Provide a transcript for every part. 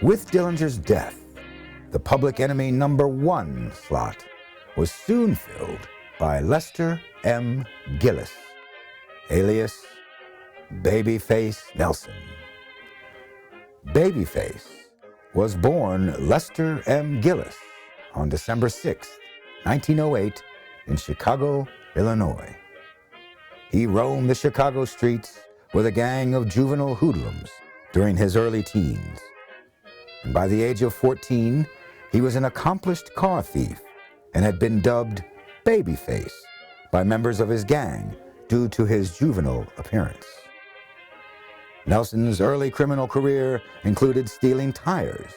With Dillinger's death, the public enemy #1 slot was soon filled by Lester M. Gillis, alias Babyface Nelson. Babyface was born Lester M. Gillis on December 6, 1908, in Chicago, Illinois. He roamed the Chicago streets with a gang of juvenile hoodlums during his early teens. And by the age of 14, he was an accomplished car thief and had been dubbed Babyface by members of his gang due to his juvenile appearance. Nelson's early criminal career included stealing tires,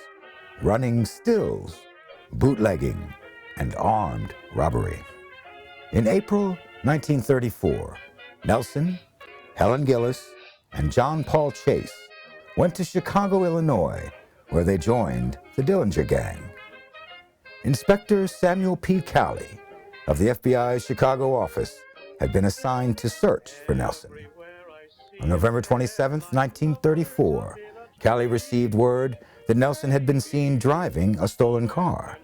running stills, bootlegging, and armed robbery. In April 1934, Nelson, Helen Gillis, and John Paul Chase went to Chicago, Illinois, where they joined the Dillinger Gang. Inspector Samuel P. Calley of the FBI's Chicago office had been assigned to search for Nelson. On November 27, 1934, Calley received word that Nelson had been seen driving a stolen car.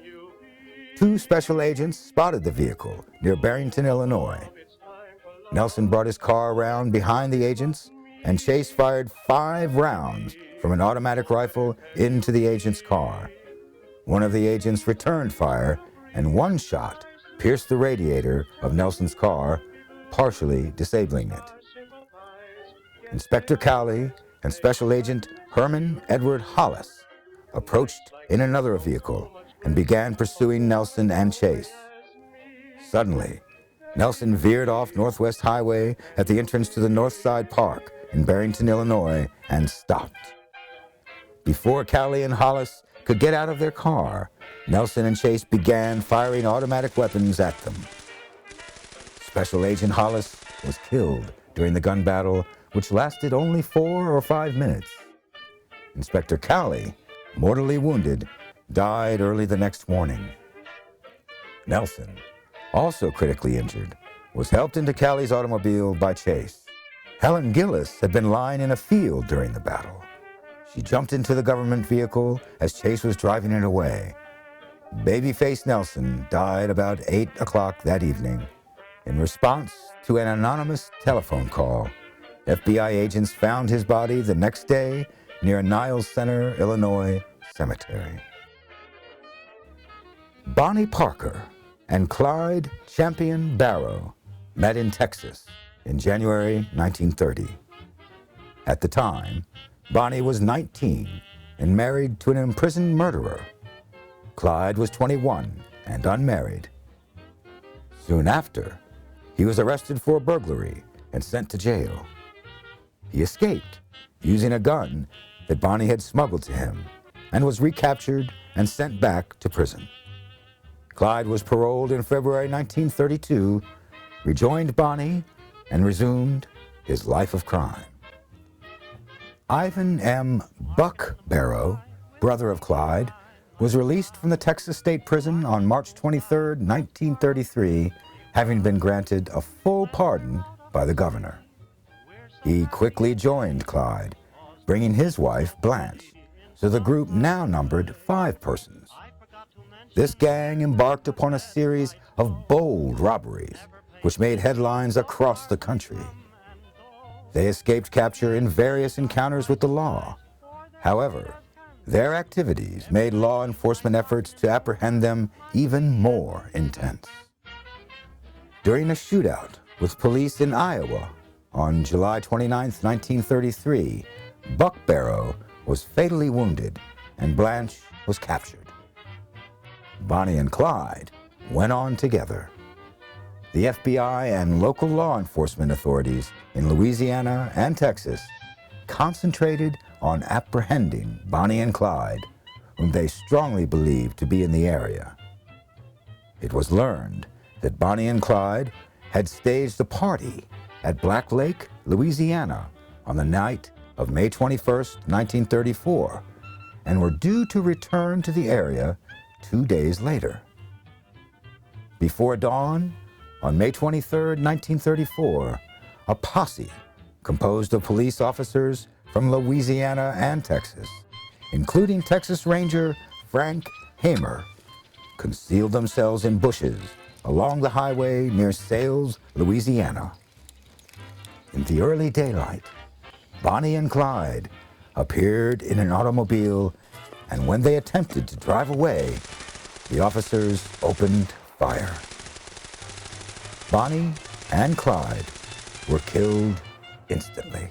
2 special agents spotted the vehicle near Barrington, Illinois. Nelson brought his car around behind the agents, and Chase fired 5 rounds from an automatic rifle into the agent's car. One of the agents returned fire, and 1 shot pierced the radiator of Nelson's car, partially disabling it. Inspector Calley and Special Agent Herman Edward Hollis approached in another vehicle and began pursuing Nelson and Chase. Suddenly, Nelson veered off Northwest Highway at the entrance to the Northside Park in Barrington, Illinois, and stopped. Before Calley and Hollis could get out of their car, Nelson and Chase began firing automatic weapons at them. Special Agent Hollis was killed during the gun battle, which lasted only 4 or 5 minutes. Inspector Calley, mortally wounded, died early the next morning. Nelson, also critically injured, was helped into Calley's automobile by Chase. Helen Gillis had been lying in a field during the battle. She jumped into the government vehicle as Chase was driving it away. Babyface Nelson died about 8 o'clock that evening. In response to an anonymous telephone call, FBI agents found his body the next day near Niles Center, Illinois cemetery. Bonnie Parker and Clyde Champion Barrow met in Texas in January 1930. At the time, Bonnie was 19 and married to an imprisoned murderer. Clyde was 21 and unmarried. Soon after, he was arrested for burglary and sent to jail. He escaped using a gun that Bonnie had smuggled to him and was recaptured and sent back to prison. Clyde was paroled in February 1932, rejoined Bonnie, and resumed his life of crime. Ivan M. Buck Barrow, brother of Clyde, was released from the Texas State Prison on March 23, 1933, having been granted a full pardon by the governor. He quickly joined Clyde, bringing his wife, Blanche, so the group now numbered 5 persons. This gang embarked upon a series of bold robberies, which made headlines across the country. They escaped capture in various encounters with the law. However, their activities made law enforcement efforts to apprehend them even more intense. During a shootout with police in Iowa on July 29, 1933, Buck Barrow was fatally wounded and Blanche was captured. Bonnie and Clyde went on together. The FBI and local law enforcement authorities in Louisiana and Texas concentrated on apprehending Bonnie and Clyde, whom they strongly believed to be in the area. It was learned that Bonnie and Clyde had staged a party at Black Lake, Louisiana, on the night of May 21st, 1934, and were due to return to the area 2 days later. Before dawn, on May 23, 1934, a posse composed of police officers from Louisiana and Texas, including Texas Ranger Frank Hamer, concealed themselves in bushes along the highway near Sales, Louisiana. In the early daylight, Bonnie and Clyde appeared in an automobile, and when they attempted to drive away, the officers opened fire. Bonnie and Clyde were killed instantly.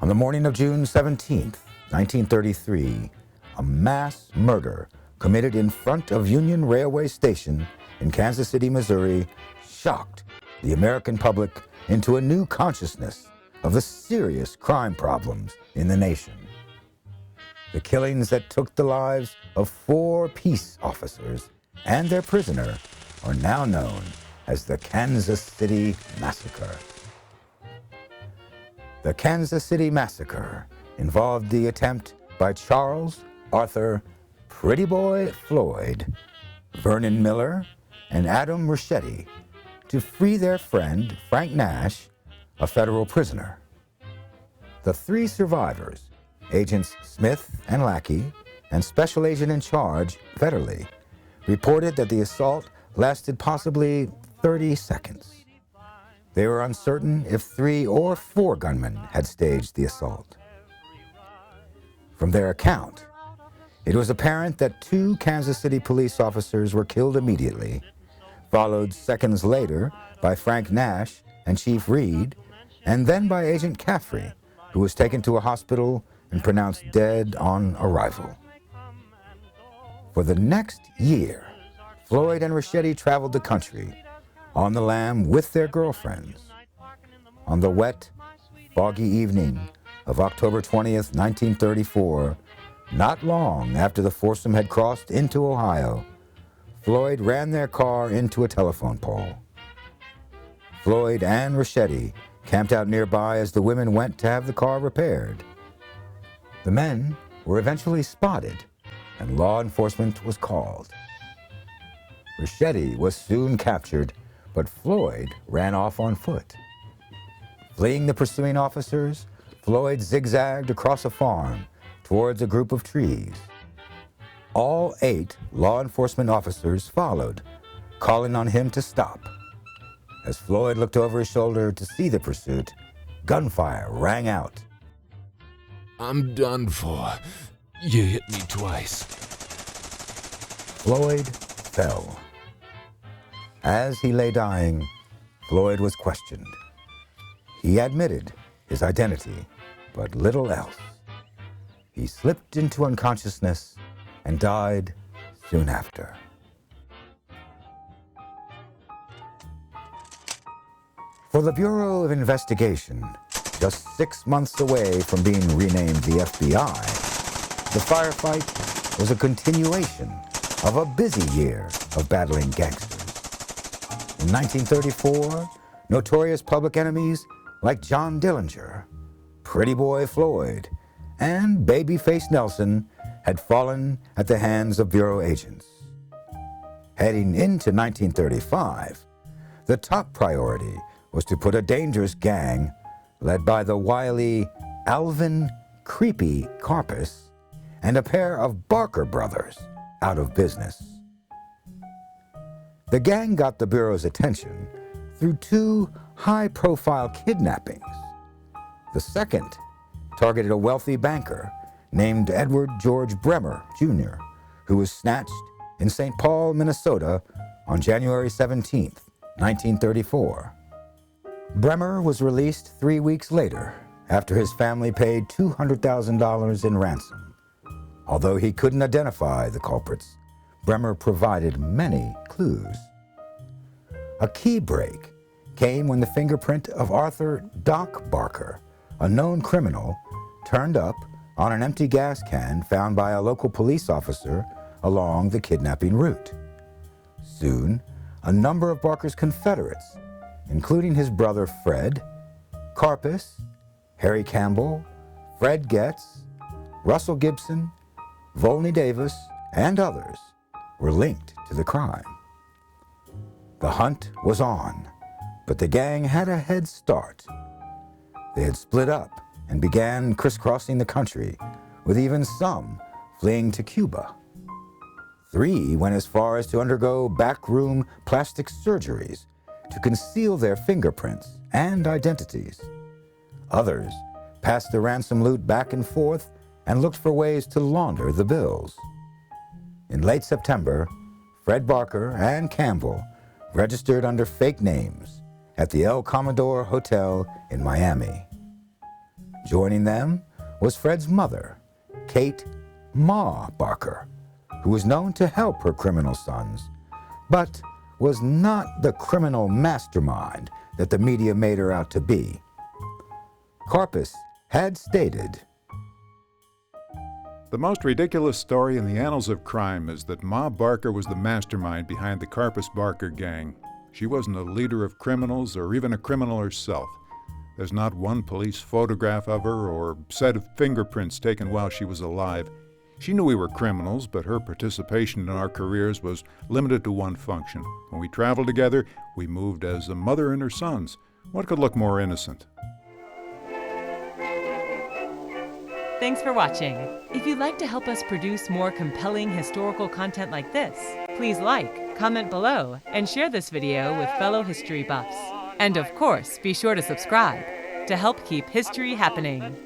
On the morning of June 17, 1933, a mass murder committed in front of Union Railway Station in Kansas City, Missouri, shocked the American public into a new consciousness of the serious crime problems in the nation. The killings that took the lives of 4 peace officers and their prisoner are now known as the Kansas City Massacre. The Kansas City Massacre involved the attempt by Charles Arthur Pretty Boy Floyd, Vernon Miller, and Adam Ricchetti to free their friend Frank Nash, a federal prisoner. The 3 survivors, Agents Smith and Lackey, and Special Agent in Charge, Federley, reported that the assault lasted possibly 30 seconds. They were uncertain if 3 or 4 gunmen had staged the assault. From their account, it was apparent that 2 Kansas City police officers were killed immediately, followed seconds later by Frank Nash and Chief Reed, and then by Agent Caffrey, who was taken to a hospital and pronounced dead on arrival. For the next year, Floyd and Ricchetti traveled the country on the lam with their girlfriends. On the wet, foggy evening of October 20th, 1934, not long after the foursome had crossed into Ohio, Floyd ran their car into a telephone pole. Floyd and Ricchetti camped out nearby as the women went to have the car repaired. The men were eventually spotted, and law enforcement was called. Ricchetti was soon captured, but Floyd ran off on foot. Fleeing the pursuing officers, Floyd zigzagged across a farm towards a group of trees. All 8 law enforcement officers followed, calling on him to stop. As Floyd looked over his shoulder to see the pursuit, gunfire rang out. "I'm done for. You hit me twice." Floyd fell. As he lay dying, Floyd was questioned. He admitted his identity, but little else. He slipped into unconsciousness and died soon after. For the Bureau of Investigation, just 6 months away from being renamed the FBI, the firefight was a continuation of a busy year of battling gangsters. In 1934, notorious public enemies like John Dillinger, Pretty Boy Floyd, and Babyface Nelson had fallen at the hands of Bureau agents. Heading into 1935, the top priority was to put a dangerous gang, led by the wily Alvin Creepy Karpus and a pair of Barker brothers, out of business. The gang got the Bureau's attention through 2 high-profile kidnappings. The second targeted a wealthy banker named Edward George Bremer, Jr., who was snatched in St. Paul, Minnesota on January 17, 1934. Bremer was released 3 weeks later after his family paid $200,000 in ransom. Although he couldn't identify the culprits, Bremer provided many clues. A key break came when the fingerprint of Arthur Doc Barker, a known criminal, turned up on an empty gas can found by a local police officer along the kidnapping route. Soon, a number of Barker's Confederates, including his brother Fred Carpus, Harry Campbell, Fred Getz, Russell Gibson, Volney Davis, and others were linked to the crime. The hunt was on, but the gang had a head start. They had split up and began crisscrossing the country, with even some fleeing to Cuba. 3 went as far as to undergo backroom plastic surgeries to conceal their fingerprints and identities. Others passed the ransom loot back and forth and looked for ways to launder the bills. In late September, Fred Barker and Campbell registered under fake names at the El Commodore Hotel in Miami. Joining them was Fred's mother, Kate "Ma" Barker, who was known to help her criminal sons, but was not the criminal mastermind that the media made her out to be. Carpus had stated, "The most ridiculous story in the annals of crime is that Ma Barker was the mastermind behind the Carpus Barker gang. She wasn't a leader of criminals or even a criminal herself. There's not one police photograph of her or set of fingerprints taken while she was alive. She knew we were criminals, but her participation in our careers was limited to one function. When we traveled together, we moved as a mother and her sons. What could look more innocent?" Thanks for watching. If you'd like to help us produce more compelling historical content like this, please like, comment below, and share this video with fellow history buffs. And of course, be sure to subscribe to help keep history happening.